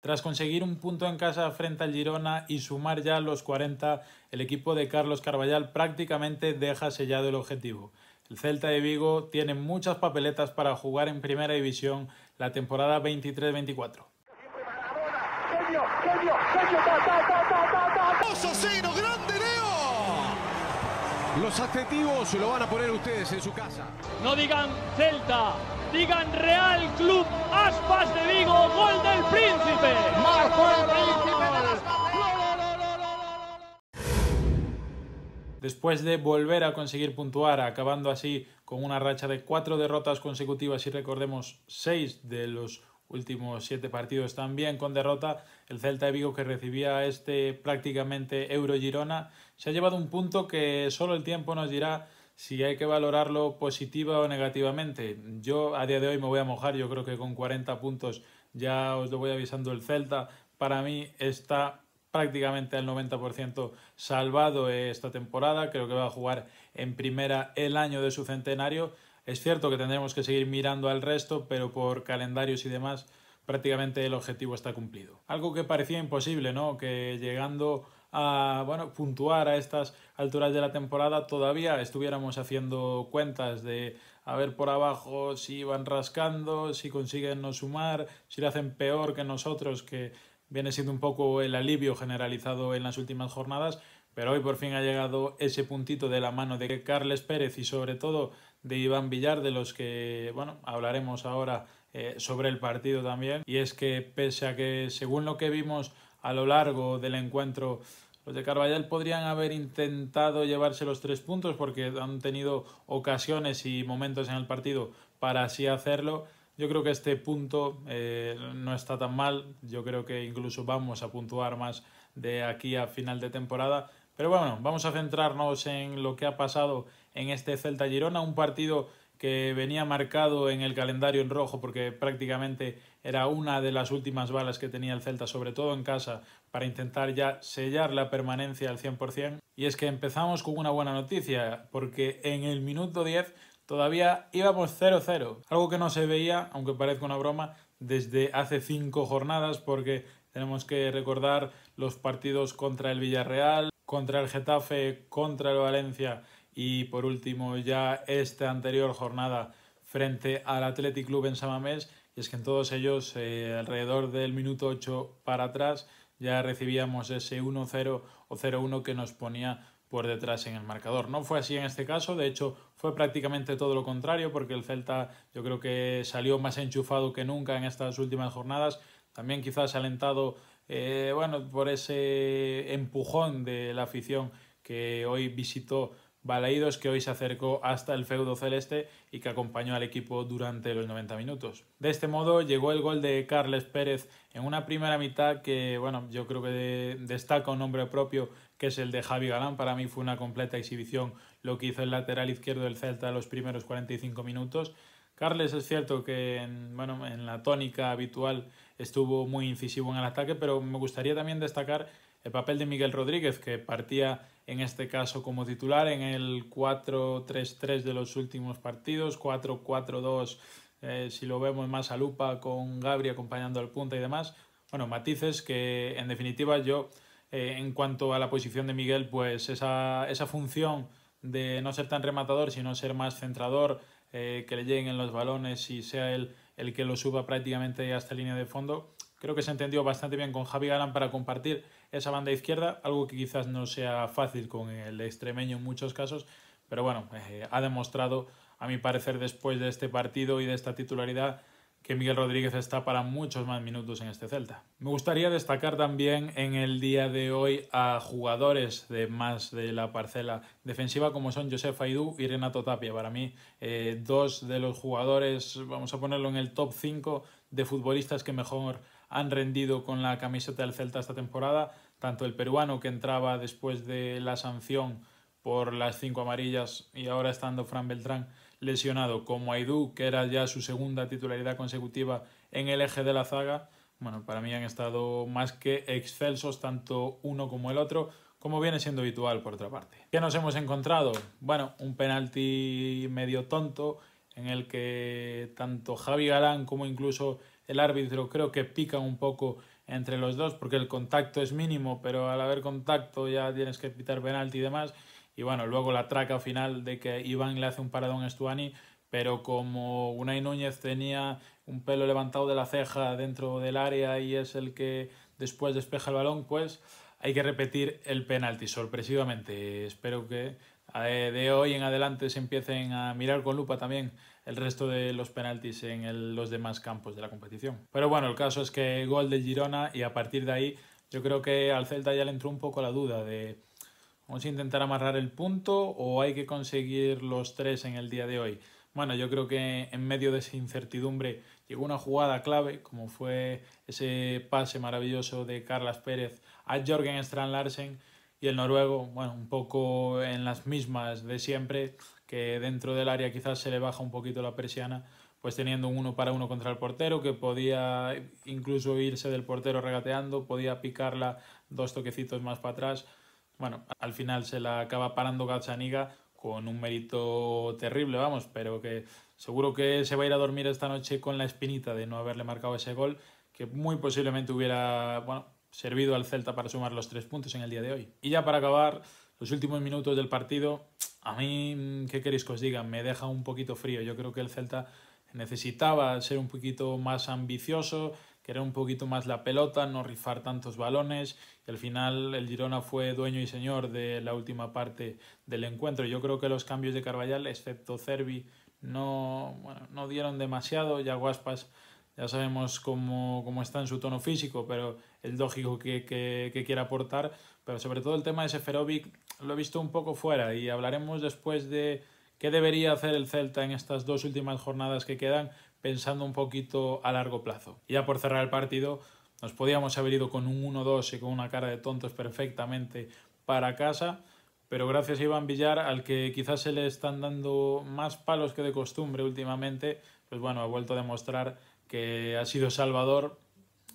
Tras conseguir un punto en casa frente al Girona y sumar ya los 40, el equipo de Carlos Carballal prácticamente deja sellado el objetivo. El Celta de Vigo tiene muchas papeletas para jugar en Primera División la temporada 23-24. ¡Asesino, grande Leo! Los adjetivos lo van a poner ustedes en su casa. No digan Celta, digan Real Club Aspas de Vigo, gol del Príncipe. ¡Marcó el Príncipe de las Después de volver a conseguir puntuar, acabando así con una racha de 4 derrotas consecutivas y recordemos 6 de los últimos 7 partidos también con derrota, el Celta de Vigo, que recibía prácticamente Euro-Girona, se ha llevado un punto que solo el tiempo nos dirá si hay que valorarlo positiva o negativamente. Yo a día de hoy me voy a mojar, yo creo que con 40 puntos ya os lo voy avisando. El Celta para mí está prácticamente al 90% salvado esta temporada. Creo que va a jugar en primera el año de su centenario. Es cierto que tendremos que seguir mirando al resto, pero por calendarios y demás prácticamente el objetivo está cumplido. Algo que parecía imposible, ¿no? Que llegando a puntuar a estas alturas de la temporada todavía estuviéramos haciendo cuentas de a ver por abajo si van rascando, si consiguen no sumar, si lo hacen peor que nosotros, que viene siendo un poco el alivio generalizado en las últimas jornadas, pero hoy por fin ha llegado ese puntito de la mano de Carles Pérez y sobre todo de Iván Villar, de los que hablaremos ahora sobre el partido también. Y es que pese a que, según lo que vimos a lo largo del encuentro, los de Carballal podrían haber intentado llevarse los 3 puntos porque han tenido ocasiones y momentos en el partido para así hacerlo. Yo creo que este punto no está tan mal. Yo creo que incluso vamos a puntuar más de aquí a final de temporada. Pero bueno, vamos a centrarnos en lo que ha pasado en este Celta-Girona, un partido que venía marcado en el calendario en rojo porque prácticamente era una de las últimas balas que tenía el Celta, sobre todo en casa, para intentar ya sellar la permanencia al 100%. Y es que empezamos con una buena noticia, porque en el minuto 10 todavía íbamos 0-0, algo que no se veía, aunque parezca una broma, desde hace 5 jornadas, porque tenemos que recordar los partidos contra el Villarreal, contra el Getafe, contra el Valencia y por último ya esta anterior jornada frente al Athletic Club en San Mamés. Y es que en todos ellos, alrededor del minuto 8 para atrás, ya recibíamos ese 1-0 o 0-1 que nos ponía por detrás en el marcador. No fue así en este caso, de hecho fue prácticamente todo lo contrario, porque el Celta yo creo que salió más enchufado que nunca en estas últimas jornadas, también quizás alentado por ese empujón de la afición que hoy visitó Balaídos, que hoy se acercó hasta el feudo celeste y que acompañó al equipo durante los 90 minutos. De este modo llegó el gol de Carles Pérez en una primera mitad que, yo creo que destaca un nombre propio, que es el de Javi Galán. Para mí fue una completa exhibición lo que hizo el lateral izquierdo del Celta en los primeros 45 minutos. Carles es cierto que en la tónica habitual estuvo muy incisivo en el ataque, pero me gustaría también destacar el papel de Miguel Rodríguez, que partía en este caso como titular en el 4-3-3 de los últimos partidos, 4-4-2 si lo vemos más a lupa, con Gabri acompañando al punta y demás. Matices que en definitiva yo, en cuanto a la posición de Miguel, pues esa función de no ser tan rematador, sino ser más centrador, que le lleguen los balones y sea él el que lo suba prácticamente hasta línea de fondo. Creo que se entendió bastante bien con Javi Galán para compartir esa banda izquierda, algo que quizás no sea fácil con el extremeño en muchos casos, pero ha demostrado, a mi parecer, después de este partido y de esta titularidad, que Miguel Rodríguez está para muchos más minutos en este Celta. Me gustaría destacar también en el día de hoy a jugadores de más de la parcela defensiva, como son Josep Aidú y Renato Tapia. Para mí, dos de los jugadores, vamos a ponerlo en el top 5 de futbolistas que mejor han rendido con la camiseta del Celta esta temporada, tanto el peruano, que entraba después de la sanción por las 5 amarillas y ahora estando Fran Beltrán lesionado, como Aidú, que era ya su segunda titularidad consecutiva en el eje de la zaga. Para mí han estado más que excelsos tanto uno como el otro, como viene siendo habitual por otra parte. ¿Qué nos hemos encontrado? Un penalti medio tonto en el que tanto Javi Galán como incluso el árbitro creo que pican un poco entre los dos, porque el contacto es mínimo, pero al haber contacto ya tienes que pitar penalti y demás. Y bueno, luego la traca final de que Iván le hace un paradón a Stuani, pero como Unai Núñez tenía un pelo levantado de la ceja dentro del área y es el que después despeja el balón, pues hay que repetir el penalti, sorpresivamente. Espero que de hoy en adelante se empiecen a mirar con lupa también el resto de los penaltis en los demás campos de la competición. Pero bueno, el caso es que gol del Girona y a partir de ahí yo creo que al Celta ya le entró un poco la duda de vamos a intentar amarrar el punto o hay que conseguir los 3 en el día de hoy. Bueno, yo creo que en medio de esa incertidumbre llegó una jugada clave, como fue ese pase maravilloso de Carlas Pérez a Jørgen Strand Larsen y el noruego, bueno, un poco en las mismas de siempre, que dentro del área quizás se le baja un poquito la persiana, pues teniendo un 1-1 contra el portero, que podía incluso irse del portero regateando, podía picarla 2 toquecitos más para atrás. Bueno, al final se la acaba parando Gazzaniga con un mérito terrible, vamos, pero que seguro que se va a ir a dormir esta noche con la espinita de no haberle marcado ese gol, que muy posiblemente hubiera servido al Celta para sumar los 3 puntos en el día de hoy. Y ya para acabar, los últimos minutos del partido, a mí, ¿qué queréis que os diga? Me deja un poquito frío. Yo creo que el Celta necesitaba ser un poquito más ambicioso, querer un poquito más la pelota, no rifar tantos balones, y al final el Girona fue dueño y señor de la última parte del encuentro. Yo creo que los cambios de Carvajal, excepto Cervi, no dieron demasiado. Ya Aspas, ya sabemos cómo está en su tono físico, pero el lógico que quiere aportar, pero sobre todo el tema de Seferovic lo he visto un poco fuera y hablaremos después de qué debería hacer el Celta en estas 2 últimas jornadas que quedan, pensando un poquito a largo plazo. Y ya por cerrar el partido, nos podíamos haber ido con un 1-2 y con una cara de tontos perfectamente para casa, pero gracias a Iván Villar, al que quizás se le están dando más palos que de costumbre últimamente, pues bueno, ha vuelto a demostrar que ha sido salvador,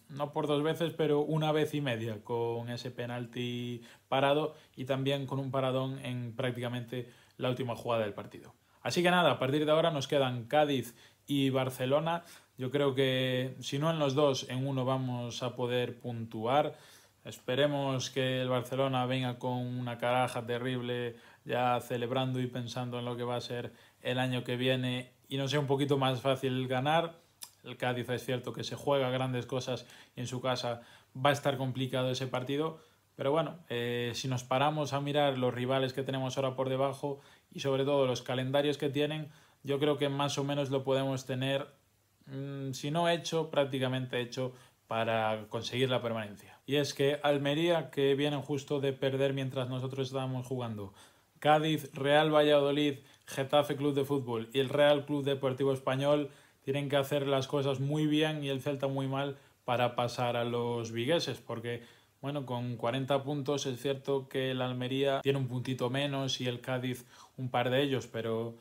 no por 2 veces, pero una vez y media, con ese penalti parado y también con un paradón en prácticamente la última jugada del partido. Así que nada, a partir de ahora nos quedan Cádiz y Barcelona. Yo creo que si no en los 2, en uno vamos a poder puntuar. Esperemos que el Barcelona venga con una caraja terrible, ya celebrando y pensando en lo que va a ser el año que viene y no sea un poquito más fácil ganar. El Cádiz es cierto que se juega grandes cosas y en su casa va a estar complicado ese partido. Pero bueno, si nos paramos a mirar los rivales que tenemos ahora por debajo y sobre todo los calendarios que tienen, yo creo que más o menos lo podemos tener, si no hecho, prácticamente hecho para conseguir la permanencia. Y es que Almería, que vienen justo de perder mientras nosotros estábamos jugando, Cádiz, Real Valladolid, Getafe Club de Fútbol y el Real Club Deportivo Español tienen que hacer las cosas muy bien y el Celta muy mal para pasar a los vigueses, porque bueno, con 40 puntos es cierto que el Almería tiene un puntito menos y el Cádiz un par de ellos, pero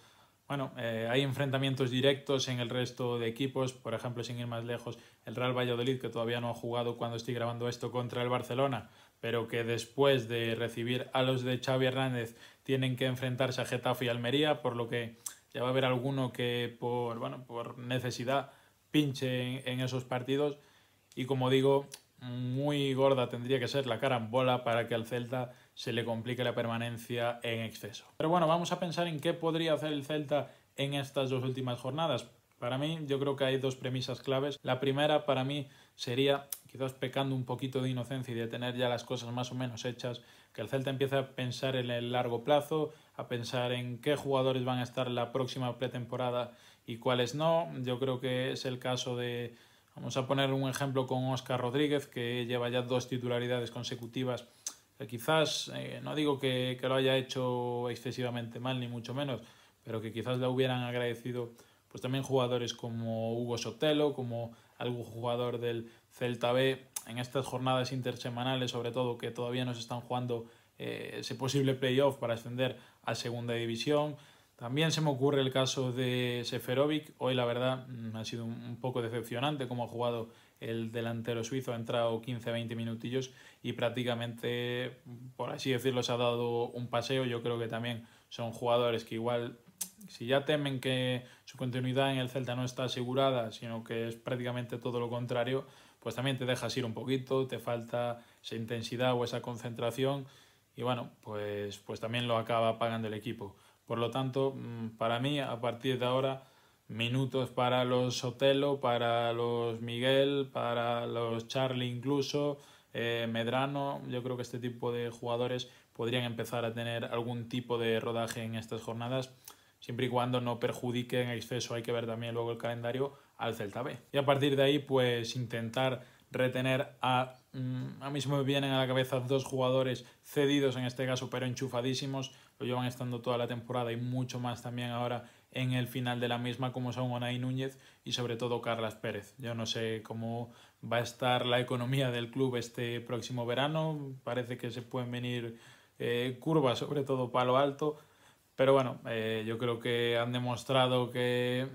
bueno, hay enfrentamientos directos en el resto de equipos. Por ejemplo, sin ir más lejos, el Real Valladolid, que todavía no ha jugado cuando estoy grabando esto, contra el Barcelona, pero que después de recibir a los de Xavi Hernández tienen que enfrentarse a Getafe y Almería, por lo que ya va a haber alguno que por necesidad pinche en esos partidos. Y como digo, muy gorda tendría que ser la carambola para que al Celta se le complique la permanencia en exceso. Pero bueno, vamos a pensar en qué podría hacer el Celta en estas 2 últimas jornadas. Para mí, yo creo que hay 2 premisas claves. La primera, para mí, sería, quizás pecando un poquito de inocencia y de tener ya las cosas más o menos hechas, que el Celta empiece a pensar en el largo plazo, a pensar en qué jugadores van a estar la próxima pretemporada y cuáles no. Yo creo que es el caso de, vamos a poner un ejemplo con Óscar Rodríguez, que lleva ya 2 titularidades consecutivas. Quizás, no digo que lo haya hecho excesivamente mal, ni mucho menos, pero que quizás le hubieran agradecido pues también jugadores como Hugo Sotelo, como algún jugador del Celta B, en estas jornadas intersemanales, sobre todo, que todavía no se están jugando ese posible playoff para ascender a segunda división. También se me ocurre el caso de Seferovic. Hoy la verdad ha sido un poco decepcionante cómo ha jugado el delantero suizo, ha entrado 15-20 minutillos y prácticamente, por así decirlo, se ha dado un paseo. Yo creo que también son jugadores que igual, si ya temen que su continuidad en el Celta no está asegurada, sino que es prácticamente todo lo contrario, pues también te dejas ir un poquito, te falta esa intensidad o esa concentración y bueno, pues también lo acaba pagando el equipo. Por lo tanto, para mí, a partir de ahora, minutos para los Sotelo, para los Miguel, para los Charlie incluso, Medrano. Yo creo que este tipo de jugadores podrían empezar a tener algún tipo de rodaje en estas jornadas, siempre y cuando no perjudique en exceso, hay que ver también luego el calendario, al Celta B. Y a partir de ahí, pues intentar retener a mí se me vienen a la cabeza 2 jugadores cedidos en este caso, pero enchufadísimos, lo llevan estando toda la temporada y mucho más también ahora en el final de la misma, como son Unai Núñez y sobre todo Carlas Pérez. Yo no sé cómo va a estar la economía del club este próximo verano, parece que se pueden venir curvas, sobre todo palo alto, pero bueno, yo creo que han demostrado que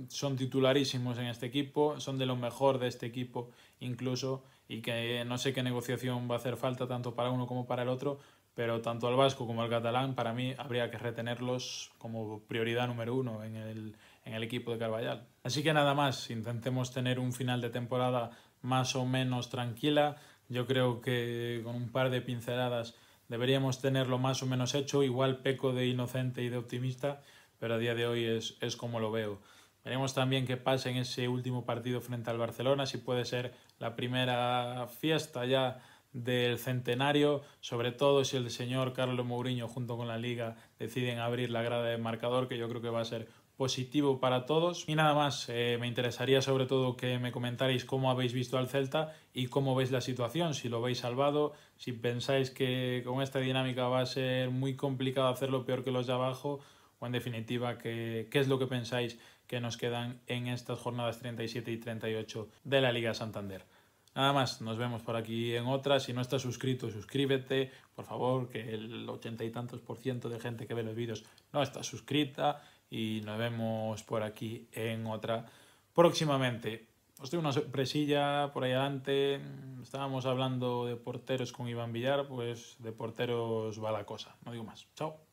son titularísimos en este equipo, son de lo mejor de este equipo incluso, y que no sé qué negociación va a hacer falta tanto para uno como para el otro, pero tanto al vasco como al catalán, para mí habría que retenerlos como prioridad número 1 en el equipo de Carballal. Así que nada más, intentemos tener un final de temporada más o menos tranquila. Yo creo que con un par de pinceladas deberíamos tenerlo más o menos hecho. Igual peco de inocente y de optimista, pero a día de hoy es como lo veo. Veremos también qué pasa en ese último partido frente al Barcelona, si puede ser la primera fiesta ya del centenario, sobre todo si el señor Carlos Mourinho junto con la Liga deciden abrir la grada de marcador, que yo creo que va a ser positivo para todos. Y nada más, me interesaría sobre todo que me comentarais cómo habéis visto al Celta y cómo veis la situación, si lo veis salvado, si pensáis que con esta dinámica va a ser muy complicado hacerlo peor que los de abajo, o en definitiva, qué es lo que pensáis que nos quedan en estas jornadas 37 y 38 de la Liga Santander. Nada más, nos vemos por aquí en otra. Si no estás suscrito, suscríbete, por favor, que el 80 y tantos % de gente que ve los vídeos no está suscrita, y nos vemos por aquí en otra próximamente. Os doy una sorpresilla por ahí adelante. Estábamos hablando de porteros con Iván Villar, pues de porteros va la cosa. No digo más. Chao.